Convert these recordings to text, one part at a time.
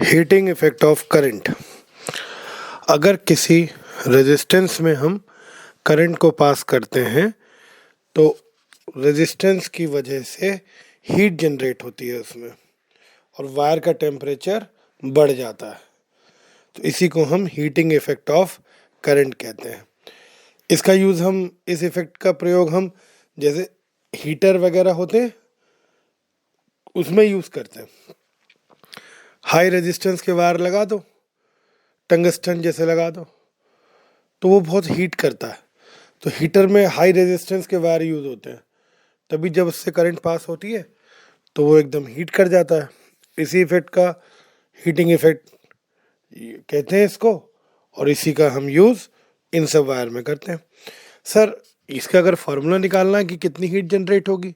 Heating effect of current. अगर किसी resistance में हम करंट को पास करते हैं तो रेजिस्टेंस की वजह से हीट जनरेट होती है उसमें और वायर का टेम्परेचर बढ़ जाता है। तो इसी को हम हीटिंग इफेक्ट ऑफ करंट कहते हैं। इसका यूज़ हम इस इफेक्ट का प्रयोग हम जैसे हीटर वगैरह होते हैं उसमें यूज़ करते हैं। हाई रेजिस्टेंस के वायर लगा दो, टंगस्टन जैसे लगा दो, तो वो बहुत हीट करता है। तो हीटर में हाई रेजिस्टेंस के वायर यूज़ होते हैं, तभी जब उससे करंट पास होती है तो वो एकदम हीट कर जाता है। इसी इफेक्ट का हीटिंग इफेक्ट कहते हैं इसको, और इसी का हम यूज़ इन सब वायर में करते हैं। सर, इसका अगर फार्मूला निकालना है कि कितनी हीट जनरेट होगी,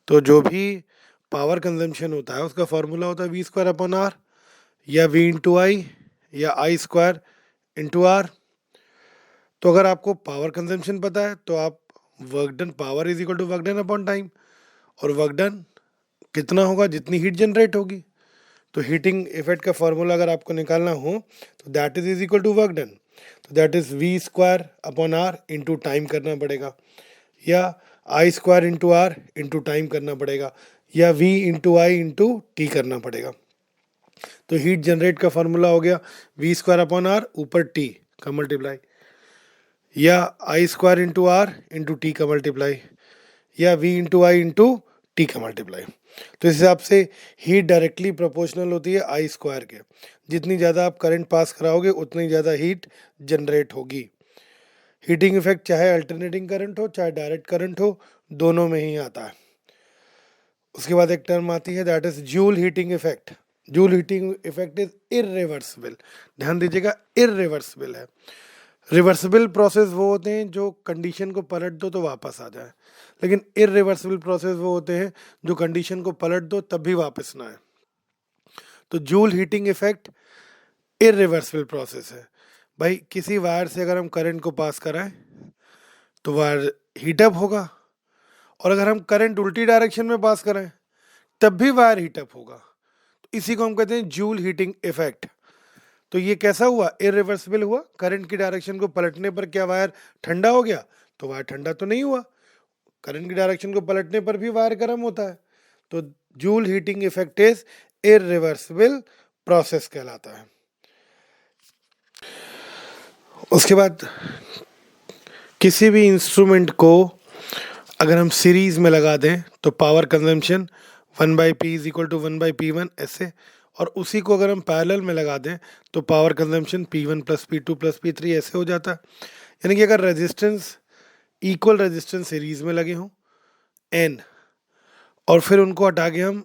तो जो भी पावर कंजम्पशन होता है उसका फार्मूला होता है V²/R या V/I या I² इंटू आर। तो अगर आपको पावर कंजम्पशन पता है तो आप work done, power is equal to work done upon time, और वर्क डन कितना होगा, जितनी हीट जनरेट होगी। तो हीटिंग इफेक्ट का फार्मूला अगर आपको निकालना हो तो that is equal to work done, तो that is V²/R into time करना पड़ेगा, या I² into R into time करना पड़ेगा, या V/I इंटू टी करना पड़ेगा। तो हीट जनरेट का फार्मूला हो गया V²/R ऊपर टी का मल्टीप्लाई, या I² into R into T का मल्टीप्लाई, या V/I इंटू टी का मल्टीप्लाई। तो इस हिसाब से हीट डायरेक्टली प्रोपोर्शनल होती है I² के। जितनी ज़्यादा आप करंट पास कराओगे उतनी ज़्यादा हीट जनरेट होगी। हीटिंग इफेक्ट चाहे अल्टरनेटिंग करंट हो चाहे डायरेक्ट करंट हो, दोनों में ही आता है। उसके बाद एक टर्म आती है that is joule heating effect. Joule heating effect is irreversible. ध्यान दीजिएगा, इररिवर्सिबल है। रिवर्सिबल प्रोसेस वो होते हैं जो कंडीशन को पलट दो तो वापस आ जाए, लेकिन इररिवर्सिबल प्रोसेस वो होते हैं जो कंडीशन को पलट दो तब भी वापस ना आए। तो joule heating effect irreversible process है। भाई, किसी वायर से अगर हम करंट को पास कराएं तो वायर हीटअप होगा, और अगर हम करंट उल्टी डायरेक्शन में पास करें तब भी वायर हीटअप होगा। तो इसी को हम कहते हैं जूल हीटिंग इफेक्ट। तो ये कैसा हुआ, इरिवर्सिबल हुआ। करंट की डायरेक्शन को पलटने पर क्या वायर ठंडा हो गया? तो वायर ठंडा तो नहीं हुआ। करंट की डायरेक्शन को पलटने पर भी वायर गर्म होता है। तो joule heating effect is irreversible process कहलाता है। उसके बाद किसी भी इंस्ट्रूमेंट को अगर हम सीरीज में लगा दें तो power consumption 1/P is equal to 1/P1 ऐसे, और उसी को अगर हम पैरेलल में लगा दें तो power consumption P1 + P2 + P3 ऐसे हो जाता है। यानी कि अगर रेजिस्टेंस, इक्वल रेजिस्टेंस सीरीज में लगे हों N, और फिर उनको हटा के हम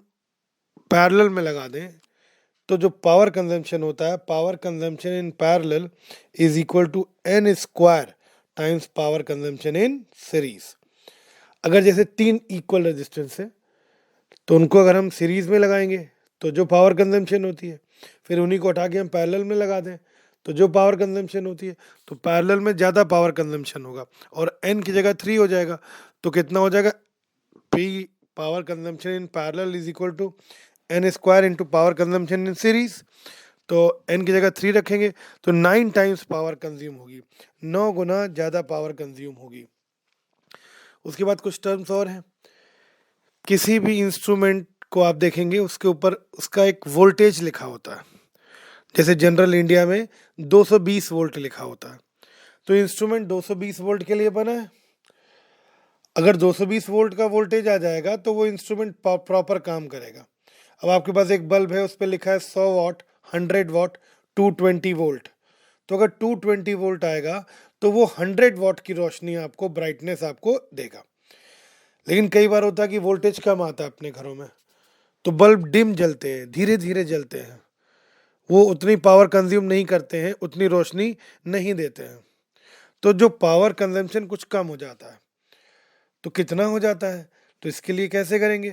पैरेलल में लगा दें, तो जो पावर कंजम्पशन होता है, power consumption in parallel is equal to N² times power consumption in series. अगर जैसे 3 इक्वल रेजिस्टेंस है तो उनको अगर हम सीरीज में लगाएंगे तो जो पावर कंजम्पशन होती है, फिर उन्हीं को हटा के हम पैरेलल में लगा दें तो जो पावर कंजम्पशन होती है, तो पैरेलल में ज़्यादा पावर कंजम्पशन होगा और n की जगह 3 हो जाएगा। तो कितना हो जाएगा, P power consumption in parallel is equal to N² into power consumption in series. तो n की जगह 3 रखेंगे तो 9 टाइम्स पावर कंज्यूम होगी, 9 गुना ज़्यादा पावर कंज्यूम होगी। उसके बाद कुछ टर्म्स और हैं। किसी भी इंस्ट्रूमेंट को आप देखेंगे उसके ऊपर उसका एक वोल्टेज लिखा होता है। जैसे जनरल इंडिया में 220 वोल्ट लिखा होता है, तो इंस्ट्रूमेंट 220 वोल्ट के लिए बना है। अगर 220 वोल्ट का वोल्टेज आ जाएगा तो वो इंस्ट्रूमेंट प्रॉपर काम करेगा। अब आपके पास एक बल्ब है, उस पर लिखा है 100 वाट, 100 वाट, 220 वोल्ट। तो अगर 220 वोल्ट आएगा तो वो 100 वाट की रोशनी आपको, ब्राइटनेस आपको देगा। लेकिन कई बार होता है कि वोल्टेज कम आता है अपने घरों में, तो बल्ब डिम जलते हैं, धीरे धीरे जलते हैं, वो उतनी पावर कंज्यूम नहीं करते हैं, उतनी रोशनी नहीं देते हैं। तो जो पावर कंजम्पशन कुछ कम हो जाता है। तो कितना हो जाता है, तो इसके लिए कैसे करेंगे।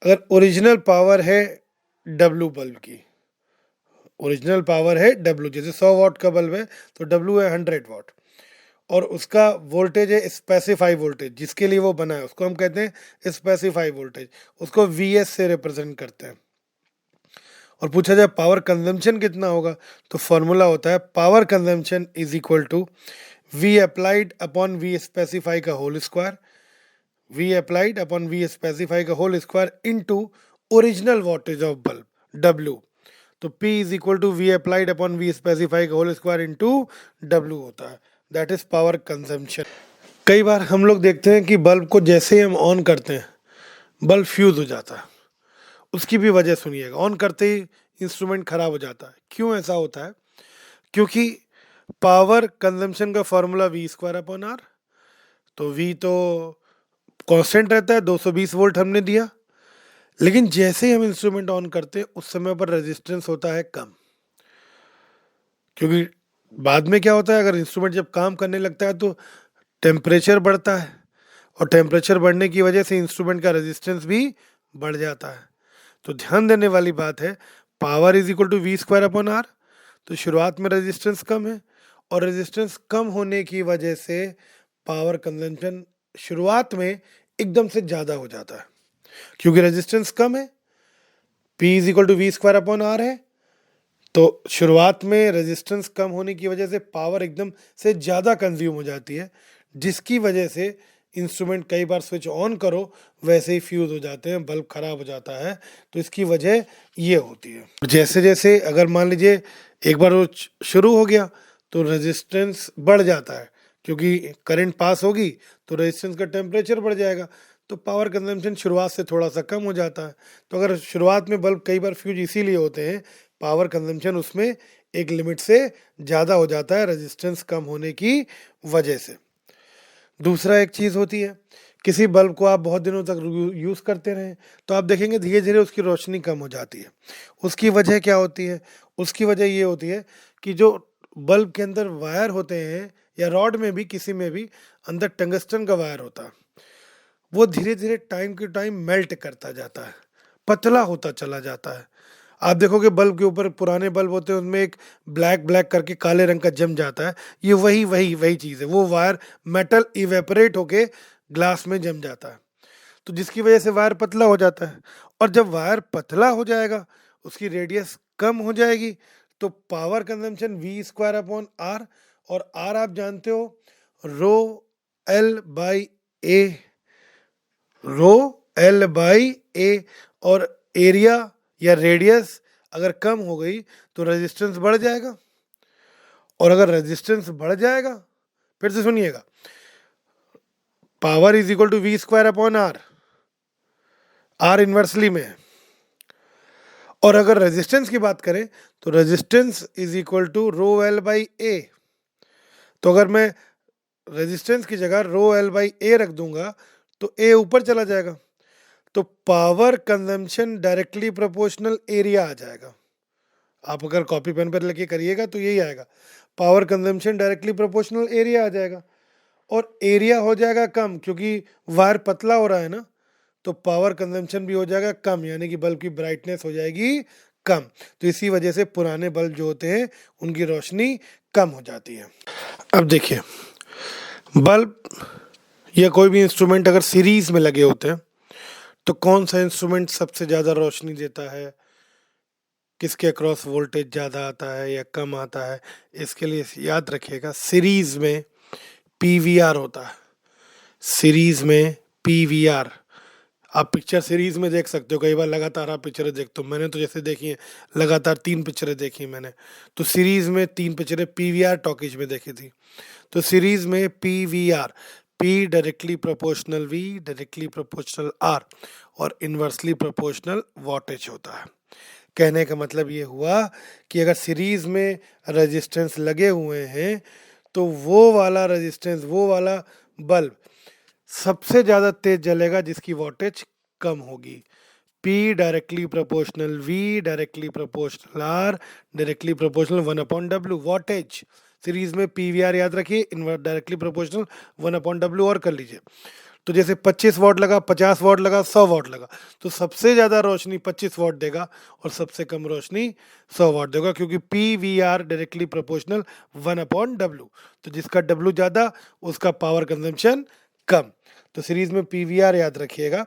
अगर ओरिजिनल पावर है W बल्ब की, ओरिजिनल पावर है W, जैसे 100 वाट का बल्ब है तो W है 100 वाट, और उसका वोल्टेज है स्पेसिफाई वोल्टेज, जिसके लिए वो बना है उसको हम कहते हैं स्पेसिफाई वोल्टेज, उसको VS से रिप्रेजेंट करते हैं। और पूछा जाए पावर कंजम्पशन कितना होगा, तो फॉर्मूला होता है power consumption is equal to V applied upon V specify का whole square, V applied upon V specify का whole square into original wattage of bulb W। तो P is equal to V applied upon V specify का whole square into W होता है, that is power consumption. कई बार हम लोग देखते हैं कि बल्ब को जैसे ही हम ऑन करते हैं बल्ब फ्यूज हो जाता है। उसकी भी वजह सुनिएगा, ऑन करते ही इंस्ट्रूमेंट खराब हो जाता है। क्यों ऐसा होता है? क्योंकि पावर कंजम्पशन का formula V square upon R, तो वी तो कांस्टेंट रहता है, 220 वोल्ट हमने दिया, लेकिन जैसे ही हम इंस्ट्रूमेंट ऑन करते हैं उस समय पर रेजिस्टेंस होता है कम। क्योंकि बाद में क्या होता है, अगर इंस्ट्रूमेंट जब काम करने लगता है तो टेम्परेचर बढ़ता है, और टेम्परेचर बढ़ने की वजह से इंस्ट्रूमेंट का रेजिस्टेंस भी बढ़ जाता है। तो ध्यान देने वाली बात है, power is equal to V square upon R. तो शुरुआत में रेजिस्टेंस कम है, और रेजिस्टेंस कम होने की वजह से पावर कंजम्पशन शुरुआत में एकदम से ज़्यादा हो जाता है। क्योंकि रेजिस्टेंस कम है, P is equal to V square upon R है, तो शुरुआत में रेजिस्टेंस कम होने की वजह से पावर एकदम से ज़्यादा कंज्यूम हो जाती है, जिसकी वजह से इंस्ट्रूमेंट कई बार स्विच ऑन करो वैसे ही फ्यूज हो जाते हैं, बल्ब खराब हो जाता है। तो इसकी वजह ये होती है। जैसे जैसे अगर मान लीजिए एक बार वो शुरू हो गया तो रेजिस्टेंस बढ़ जाता है, क्योंकि करंट पास होगी तो रेजिस्टेंस का टेम्परेचर बढ़ जाएगा, तो पावर कंजम्पशन शुरुआत से थोड़ा सा कम हो जाता है। तो अगर शुरुआत में बल्ब कई बार फ्यूज इसीलिए होते हैं, पावर कंजम्पशन उसमें एक लिमिट से ज़्यादा हो जाता है रेजिस्टेंस कम होने की वजह से। दूसरा एक चीज़ होती है, किसी बल्ब को आप बहुत दिनों तक यूज़ करते रहें तो आप देखेंगे धीरे धीरे उसकी रोशनी कम हो जाती है। उसकी वजह क्या होती है? उसकी वजह ये होती है कि जो बल्ब के अंदर वायर होते हैं, या रॉड में भी, किसी में भी अंदर टंगस्टन का वायर होता है, वो धीरे धीरे टाइम के टाइम मेल्ट करता जाता है, पतला होता चला जाता है। आप देखोगे बल्ब के ऊपर, पुराने बल्ब होते हैं उनमें एक ब्लैक ब्लैक करके काले रंग का जम जाता है, ये वही वही वही चीज़ है। वो वायर मेटल इवेपोरेट होके ग्लास में जम जाता है, तो जिसकी वजह से वायर पतला हो जाता है। और जब वायर पतला हो जाएगा, उसकी रेडियस कम हो जाएगी, तो power consumption V square upon R, और आर आप जानते हो rho L by A, rho L by A. और एरिया या रेडियस अगर कम हो गई तो रेजिस्टेंस बढ़ जाएगा, और अगर रेजिस्टेंस बढ़ जाएगा, फिर से सुनिएगा, power is equal to V square upon R, R inversely में है। और अगर रेजिस्टेंस की बात करें तो resistance is equal to rho L by A. तो अगर मैं रेजिस्टेंस की जगह रो एल बाई ए रख दूंगा तो ए ऊपर चला जाएगा, तो power consumption directly proportional area आ जाएगा। आप अगर कॉपी पेन पर लेके करिएगा तो यही आएगा, power consumption directly proportional area आ जाएगा। और एरिया हो जाएगा कम, क्योंकि वायर पतला हो रहा है ना, तो पावर कंजम्पशन भी हो जाएगा कम, यानी कि बल्ब की ब्राइटनेस हो जाएगी कम। तो इसी वजह से पुराने बल्ब जो होते हैं उनकी रोशनी कम हो जाती है। अब देखिए, बल्ब या कोई भी इंस्ट्रूमेंट अगर सीरीज में लगे होते हैं तो कौन सा इंस्ट्रूमेंट सबसे ज़्यादा रोशनी देता है, किसके अक्रॉस वोल्टेज ज़्यादा आता है या कम आता है, इसके लिए याद रखिएगा सीरीज में PVR होता है। सीरीज में PVR आप पिक्चर सीरीज में देख सकते हो, कई बार लगातार आप पिक्चरें देखते हो, मैंने तो जैसे देखी है लगातार 3 पिक्चरें देखी मैंने, तो सीरीज में 3 पिक्चरें PVR टॉकीज में देखी थी। तो सीरीज में PVR, P directly proportional V directly proportional R, और इन्वर्सली प्रोपोर्शनल वॉटेज होता है। कहने का मतलब ये हुआ कि अगर सीरीज में रेजिस्टेंस लगे हुए हैं तो वो वाला रेजिस्टेंस, वो वाला बल्ब सबसे ज़्यादा तेज जलेगा जिसकी वॉटेज कम होगी। P directly proportional V directly proportional R directly proportional 1/W wattage. Series में PVR याद रखिए, डायरेक्टली प्रोपोर्शनल 1/W और कर लीजिए। तो जैसे 25 वॉट लगा, 50 वॉट लगा, 100 वॉट लगा, तो सबसे ज़्यादा रोशनी 25 वॉट देगा और सबसे कम रोशनी 100 वॉट देगा, क्योंकि PVR डायरेक्टली प्रोपोर्शनल 1/W। तो जिसका W ज़्यादा उसका पावर कंजम्पशन कम। तो सीरीज में PVR याद रखिएगा।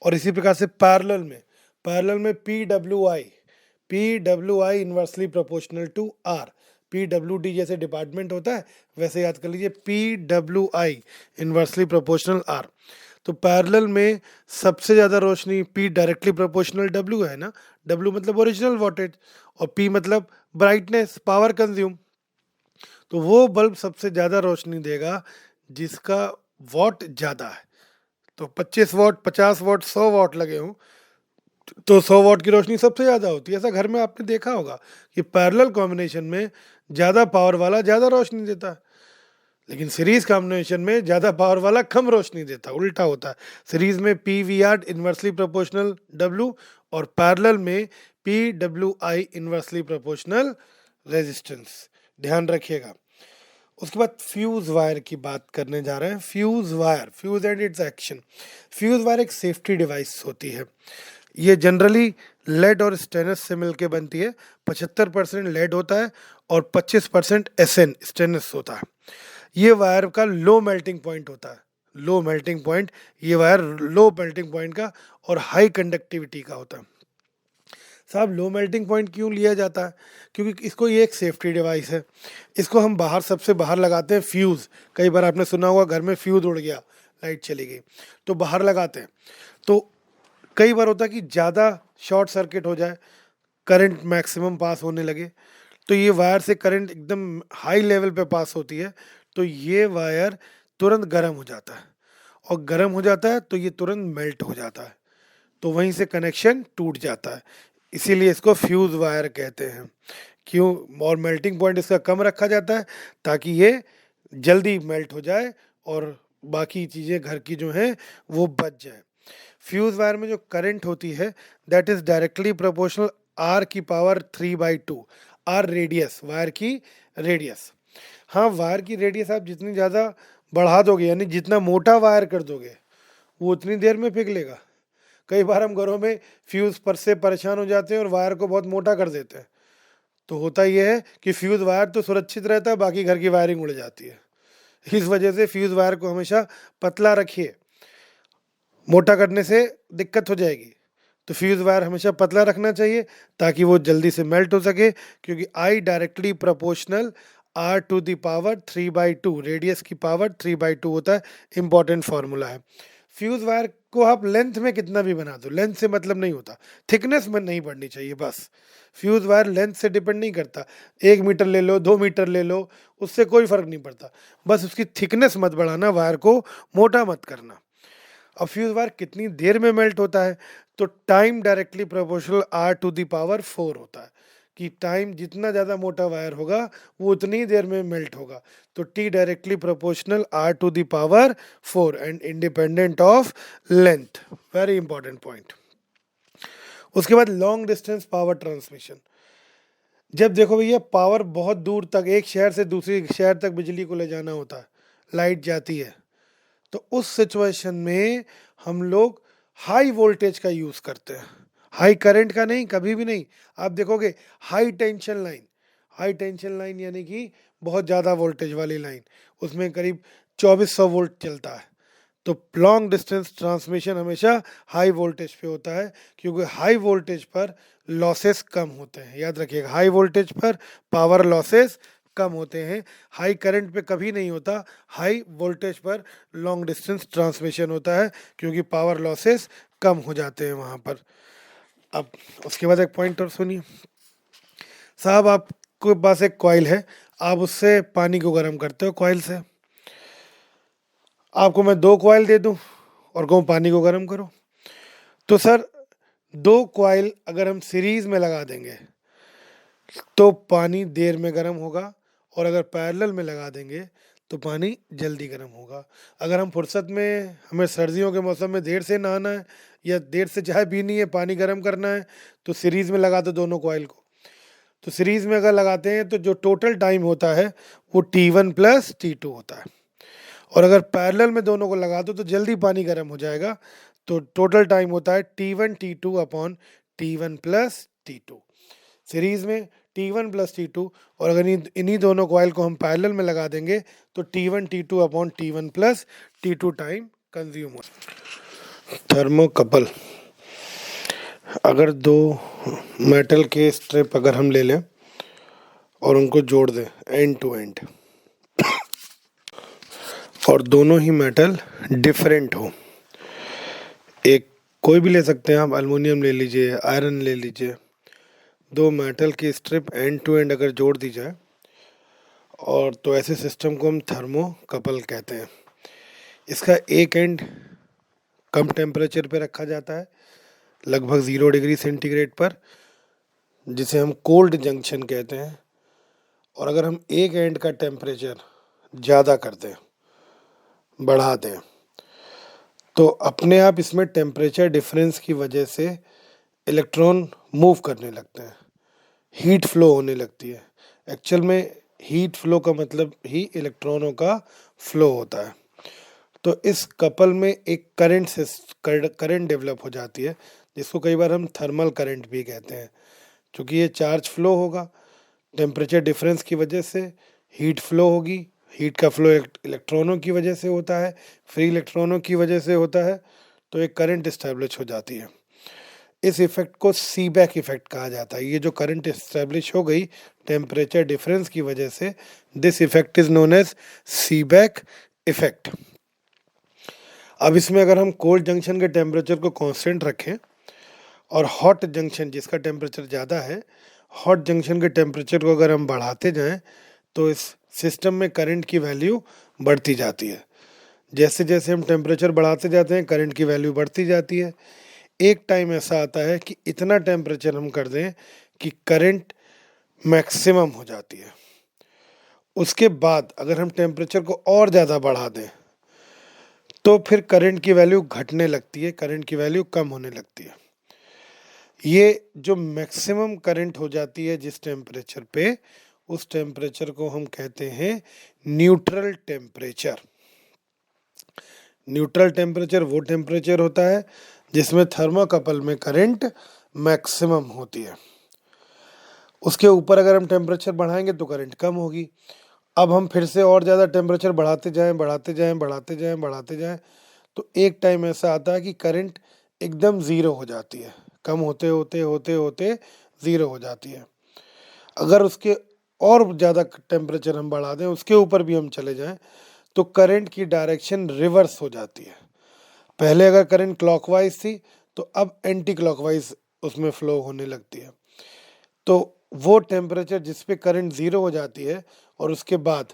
और इसी प्रकार से पैरेलल में PWI, PWI inversely proportional to R। PWD जैसे डिपार्टमेंट होता है वैसे याद कर लीजिए PWI इन्वर्सली प्रोपोर्शनल R। तो पैरेलल में सबसे ज़्यादा रोशनी P डायरेक्टली प्रोपोर्शनल W है ना, W मतलब ओरिजिनल वोल्टेज और P मतलब ब्राइटनेस, पावर कंज्यूम। तो वो बल्ब सबसे ज़्यादा रोशनी देगा जिसका वॉट ज़्यादा है। तो 25 वॉट, 50 वॉट, 100 वॉट लगे हों तो 100 वॉट की रोशनी सबसे ज़्यादा होती है। ऐसा घर में आपने देखा होगा कि पैरेलल कॉम्बिनेशन में ज़्यादा पावर वाला ज़्यादा रोशनी देता है, लेकिन सीरीज कॉम्बिनेशन में ज़्यादा पावर वाला कम रोशनी देता है, उल्टा होता है। सीरीज में PVR इन्वर्सली प्रोपोर्शनल W और पैरेलल में PWI इन्वर्सली प्रोपोर्शनल रेजिस्टेंस। ध्यान रखिएगा। उसके बाद फ्यूज़ वायर की बात करने जा रहे हैं। Fuse wire, fuse and it's action. Fuse wire एक सेफ्टी डिवाइस होती है। ये जनरली लेड और स्टेनलेस से मिलके बनती है। 75% लेड होता है और 25% SN स्टेनलेस होता है। ये वायर का लो मेल्टिंग पॉइंट होता है, लो मेल्टिंग पॉइंट, ये वायर लो मेल्टिंग पॉइंट का और हाई कंडक्टिविटी का होता है। साहब लो मेल्टिंग पॉइंट क्यों लिया जाता है? क्योंकि इसको ये एक सेफ्टी डिवाइस है। इसको हम बाहर, सबसे बाहर लगाते हैं फ्यूज़। कई बार आपने सुना होगा घर में फ्यूज़ उड़ गया, लाइट चली गई, तो बाहर लगाते हैं। तो कई बार होता है कि ज़्यादा शॉर्ट सर्किट हो जाए, करंट मैक्सिमम पास होने लगे, तो ये वायर से करंट एकदम हाई लेवल पे पास होती है, तो ये वायर तुरंत गर्म हो जाता है और गर्म हो जाता है तो ये तुरंत मेल्ट हो जाता है, तो वहीं से कनेक्शन टूट जाता है। इसीलिए इसको फ्यूज़ वायर कहते हैं। क्यों? और मेल्टिंग पॉइंट इसका कम रखा जाता है ताकि ये जल्दी मेल्ट हो जाए और बाकी चीज़ें घर की जो हैं वो बच जाए। फ्यूज़ वायर में जो करंट होती है that is directly proportional R की पावर 3/2। R रेडियस, वायर की रेडियस। हाँ, वायर की रेडियस आप जितनी ज़्यादा बढ़ा दोगे, यानी जितना मोटा वायर कर दोगे, वो उतनी देर में पिघलेगा। कई बार हम घरों में फ्यूज़ पर से परेशान हो जाते हैं और वायर को बहुत मोटा कर देते हैं, तो होता यह है कि फ्यूज़ वायर तो सुरक्षित रहता है, बाकी घर की वायरिंग उड़ जाती है। इस वजह से फ्यूज़ वायर को हमेशा पतला रखिए, मोटा करने से दिक्कत हो जाएगी। तो फ्यूज़ वायर हमेशा पतला रखना चाहिए ताकि वो जल्दी से मेल्ट हो सके, क्योंकि I directly proportional R to the power 3/2, radius की पावर 3/2 होता है। इंपॉर्टेंट फार्मूला है। फ्यूज़ वायर को आप लेंथ में कितना भी बना दो, लेंथ से मतलब नहीं होता, थिकनेस में नहीं बढ़नी चाहिए बस। फ्यूज़ वायर लेंथ से डिपेंड नहीं करता, 1 मीटर ले लो, 2 मीटर ले लो, उससे कोई फ़र्क नहीं पड़ता। बस उसकी थिकनेस मत बढ़ाना, वायर को मोटा मत करना। अब फ्यूज़ वायर कितनी देर में मेल्ट होता है? तो time directly proportional R to the power 4 होता है, कि टाइम जितना ज़्यादा मोटा वायर होगा वो उतनी देर में मेल्ट होगा। तो T directly proportional R to the power 4 and independent of length. Very important point. उसके बाद लॉन्ग डिस्टेंस पावर ट्रांसमिशन। जब देखो भैया पावर बहुत दूर तक, एक शहर से दूसरे शहर तक बिजली को ले जाना होता है, लाइट जाती है, तो उस सिचुएशन में हम लोग हाई वोल्टेज का यूज़ करते हैं, हाई करंट का नहीं, कभी भी नहीं। आप देखोगे high tension line, high tension line यानी कि बहुत ज़्यादा वोल्टेज वाली लाइन, उसमें करीब 2400 वोल्ट चलता है। तो लॉन्ग डिस्टेंस ट्रांसमिशन हमेशा हाई वोल्टेज पे होता है, क्योंकि हाई वोल्टेज पर लॉसेस कम होते हैं। याद रखिएगा, हाई वोल्टेज पर पावर लॉसेस कम होते हैं। हाई करंट पे कभी नहीं होता, हाई वोल्टेज पर लॉन्ग डिस्टेंस ट्रांसमिशन होता है, क्योंकि पावर लॉसेस कम हो जाते हैं वहाँ पर। अब उसके बाद एक पॉइंट और सुनिए साहब, आपके पास एक कॉइल है, आप उससे पानी को गर्म करते हो कॉइल से। आपको मैं 2 कॉइल दे दूं और कहूँ पानी को गर्म करो, तो सर 2 कॉइल अगर हम सीरीज में लगा देंगे तो पानी देर में गर्म होगा, और अगर पैरेलल में लगा देंगे तो पानी जल्दी गर्म होगा। अगर हम फुर्सत में, हमें सर्दियों के मौसम में देर से नहाना है या देर से चाय पीनी है, पानी गर्म करना है, तो सीरीज़ में लगा दो दोनों कॉइल को। तो सीरीज़ में अगर लगाते हैं तो जो टोटल टाइम होता है वो T1 + T2 होता है, और अगर पैरेलल में दोनों को लगा दो तो जल्दी पानी गर्म हो जाएगा। तो टोटल टाइम होता है T1 T2 upon T1 + T2। Series में T1 + T2, और अगर इन्हीं दोनों कॉइल को हम पैरेलल में लगा देंगे तो T1 T2 upon T1 + T2 time consume हो। थर्मोकपल, अगर दो मेटल के स्ट्रिप अगर हम ले लें और उनको जोड़ दें एंड टू एंड, और दोनों ही मेटल डिफरेंट हो, एक कोई भी ले सकते हैं आप, एल्युमिनियम ले लीजिए, आयरन ले लीजिए, दो मेटल की स्ट्रिप एंड टू एंड अगर जोड़ दी जाए, और तो ऐसे सिस्टम को हम थर्मोकपल कहते हैं। इसका एक एंड कम टेम्परेचर पे रखा जाता है, लगभग 0 डिग्री सेंटीग्रेड पर, जिसे हम कोल्ड जंक्शन कहते हैं। और अगर हम एक एंड का टेम्परेचर ज़्यादा कर दें, बढ़ा दें, तो अपने आप इसमें टेम्परेचर डिफरेंस की वजह से इलेक्ट्रॉन मूव करने लगते हैं, हीट फ्लो होने लगती है। एक्चुअल में हीट फ्लो का मतलब ही इलेक्ट्रॉनों का फ्लो होता है। तो इस कपल में एक करंट डेवलप हो जाती है, जिसको कई बार हम थर्मल करंट भी कहते हैं। क्योंकि ये चार्ज फ्लो होगा, टेम्परेचर डिफरेंस की वजह से हीट फ्लो होगी, हीट का फ्लो इलेक्ट्रॉनों की वजह से होता है, फ्री इलेक्ट्रॉनों की वजह से होता है, तो एक करंट इस्टेब्लिश हो जाती है। इस इफेक्ट को सीबैक इफेक्ट कहा जाता है। ये जो करंट इस्टेब्लिश हो गई टेम्परेचर डिफरेंस की वजह से, this effect is known as Seebeck effect. अब इसमें अगर हम कोल्ड जंक्शन के टेम्परेचर को कांस्टेंट रखें और हॉट जंक्शन जिसका टेम्परेचर ज़्यादा है, हॉट जंक्शन के टेम्परेचर को अगर हम बढ़ाते जाएं, तो इस सिस्टम में करंट की वैल्यू बढ़ती जाती है। जैसे जैसे हम टेम्परेचर बढ़ाते जाते हैं, करंट की वैल्यू बढ़ती जाती है। एक टाइम ऐसा आता है कि इतना टेम्परेचर हम कर दें कि करंट मैक्सिमम हो जाती है। उसके बाद अगर हम टेम्परेचर को और ज़्यादा बढ़ा दें, तो फिर करंट की वैल्यू घटने लगती है, करंट की वैल्यू कम होने लगती है। ये जो मैक्सिमम करंट हो जाती है जिस टेम्परेचर पे, उस टेम्परेचर को हम कहते हैं न्यूट्रल टेम्परेचर। न्यूट्रल टेम्परेचर वो टेम्परेचर होता है जिसमें थर्मोकपल में करंट मैक्सिमम होती है। उसके ऊपर अगर हम टेम्परेचर बढ़ाएंगे तो करंट कम होगी। अब हम फिर से और ज़्यादा टेम्परेचर बढ़ाते जाएं, बढ़ाते जाएं, बढ़ाते जाएं, बढ़ाते जाएं, तो एक टाइम ऐसा आता है कि करंट एकदम ज़ीरो हो जाती है, कम होते होते होते होते ज़ीरो हो जाती है। अगर उसके और ज़्यादा टेम्परेचर हम बढ़ा दें, उसके ऊपर भी हम चले जाएं, तो करंट की डायरेक्शन रिवर्स हो जाती है। पहले अगर करंट क्लॉकवाइज थी, तो अब एंटी क्लॉकवाइज उसमें फ्लो होने लगती है। तो वो टेम्परेचर जिस पे करंट ज़ीरो हो जाती है और उसके बाद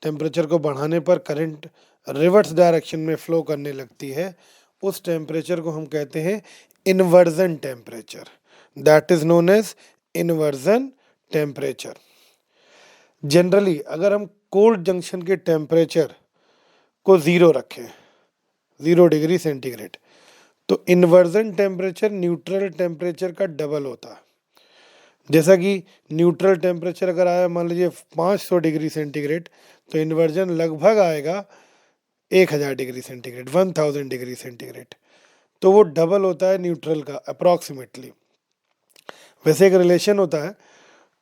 टेम्परेचर को बढ़ाने पर करंट रिवर्स डायरेक्शन में फ्लो करने लगती है, उस टेम्परेचर को हम कहते हैं inversion temperature. That is known as inversion temperature. Generally अगर हम कोल्ड जंक्शन के टेम्परेचर को ज़ीरो रखें, 0 डिग्री सेंटीग्रेड, तो इन्वर्जन टेम्परेचर न्यूट्रल टेम्परेचर का डबल होता है। जैसा कि न्यूट्रल टेम्परेचर अगर आया मान लीजिए 500 डिग्री सेंटीग्रेड, तो इन्वर्जन लगभग आएगा 1000 डिग्री सेंटीग्रेड, 1000 डिग्री सेंटीग्रेड। तो वो डबल होता है न्यूट्रल का अप्रॉक्सीमेटली। वैसे एक रिलेशन होता है,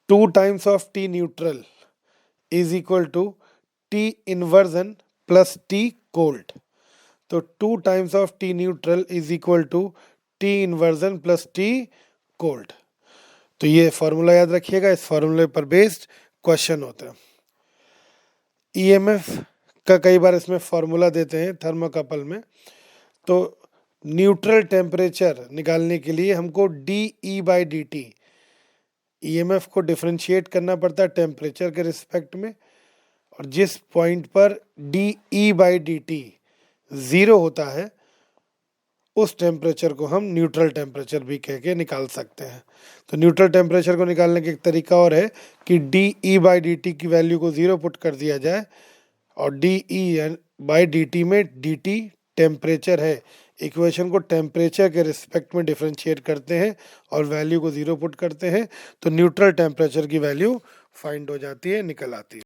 2 times of T neutral is equal to T inversion plus T cold. तो 2 times of T neutral is equal to T inversion plus T cold. तो ये फॉर्मूला याद रखिएगा, इस फॉर्मूले पर बेस्ड क्वेश्चन होता है। ईएमएफ का कई बार इसमें फॉर्मूला देते हैं थर्मोकपल में। तो न्यूट्रल टेम्परेचर निकालने के लिए हमको dE/dt, ईएमएफ को डिफरेंशिएट करना पड़ता है टेम्परेचर के रिस्पेक्ट में, और जिस पॉइंट पर dE/dt ज़ीरो होता है, उस टेम्परेचर को हम न्यूट्रल टेम्परेचर भी कह के निकाल सकते हैं। तो न्यूट्रल टेम्परेचर को निकालने का एक तरीका और है कि dE/dt की वैल्यू को ज़ीरो पुट कर दिया जाए, और dE/dt में dt टेम्परेचर है, इक्वेशन को टेम्परेचर के रिस्पेक्ट में डिफरेंशिएट करते हैं और वैल्यू को ज़ीरो पुट करते हैं, तो न्यूट्रल टेम्परेचर की वैल्यू फाइंड हो जाती है, निकल आती है।